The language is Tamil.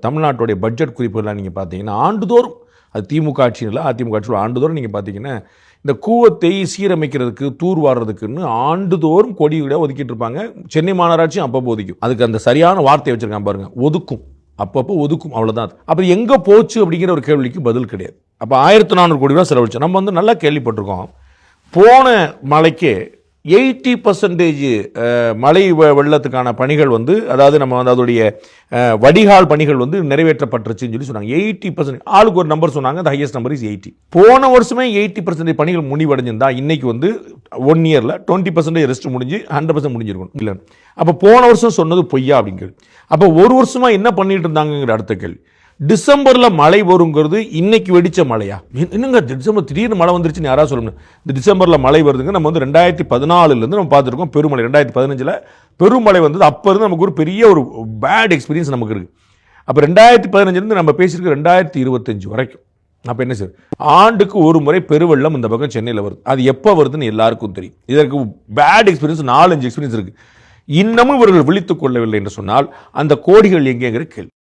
தமிழ்நாட்டுடைய பட்ஜெட் குறிப்புகள்லாம் நீங்கள் பார்த்தீங்கன்னா ஆண்டுதோறும், அது திமுக ஆட்சியில் அதிமுக ஆட்சியில் ஆண்டுதோறும் நீங்கள் பார்த்தீங்கன்னா இந்த கூவத்தை சீரமைக்கிறதுக்கு தூர்வாடுறதுக்குன்னு ஆண்டுதோறும் கொடி விட ஒதுக்கிட்டு இருப்பாங்க. சென்னை மாநகராட்சியும் அப்பப்போ ஒதுக்கும். அதுக்கு அந்த சரியான வார்த்தையை வச்சிருக்கான் பாருங்க, ஒதுக்கும், அப்பப்போ ஒதுக்கும், அவ்வளோதான். அப்போ எங்கே போச்சு அப்படிங்கிற ஒரு கேள்விக்கு பதில் கிடையாது. அப்போ 1400 கோடி ரூபா செலவழிச்சோம். நம்ம வந்து நல்லா கேள்விப்பட்டிருக்கோம், போன மழைக்கு 80% மழை வெள்ளத்துக்கான பணிகள் வந்து, அதாவது நம்ம வந்து அதோடைய வடிகால் பணிகள் வந்து நிறைவேற்றப்பட்டுருச்சுன்னு சொல்லி சொன்னாங்க. 80%, ஆளுக்கு ஒரு நம்பர் சொன்னாங்க. the highest number is 80. போன வருஷமே 80% பணிகள் முடிவடைஞ்சிருந்தா இன்னைக்கு வந்து 1 இயரில் 20% ரெஸ்ட் முடிஞ்சு 100% முடிஞ்சிருக்கும் இல்லை. அப்போ போன வருஷம் சொன்னது பொய்யா அப்படிங்கிறது. அப்போ ஒரு வருஷமா என்ன பண்ணிட்டு இருந்தாங்கிற அடுத்த கேள்வி. டிசம்பர்ல மழை வருங்கிறது இன்னைக்கு வெடிச்ச மழையா? என்னங்க டிசம்பர் திடீர்னு மழை வந்துருச்சுன்னு யாராவது சொல்லணும். இந்த டிசம்பர்ல மழை வருதுங்க. நம்ம வந்து 2014 நம்ம பார்த்துருக்கோம் பெருமழை. 2015 பெருமழை வந்தது. அப்போ இருந்து நமக்கு ஒரு பெரிய ஒரு பேட் எக்ஸ்பீரியன்ஸ் நமக்கு இருக்கு. அப்போ 2015 நம்ம பேசியிருக்க 2025 வரைக்கும் அப்போ என்ன சார், ஆண்டுக்கு ஒரு முறை பெருவெள்ளம் இந்த பக்கம் சென்னையில் வருது. அது எப்போ வருதுன்னு எல்லாருக்கும் தெரியும். இதற்கு பேட் எக்ஸ்பீரியன்ஸ் 4-5 எக்ஸ்பீரியன்ஸ் இருக்கு. இன்னமும் இவர்கள் விழித்துக் கொள்ளவில்லை என்று சொன்னால் அந்த கோடிகள் எங்கேங்கிற கேள்வி.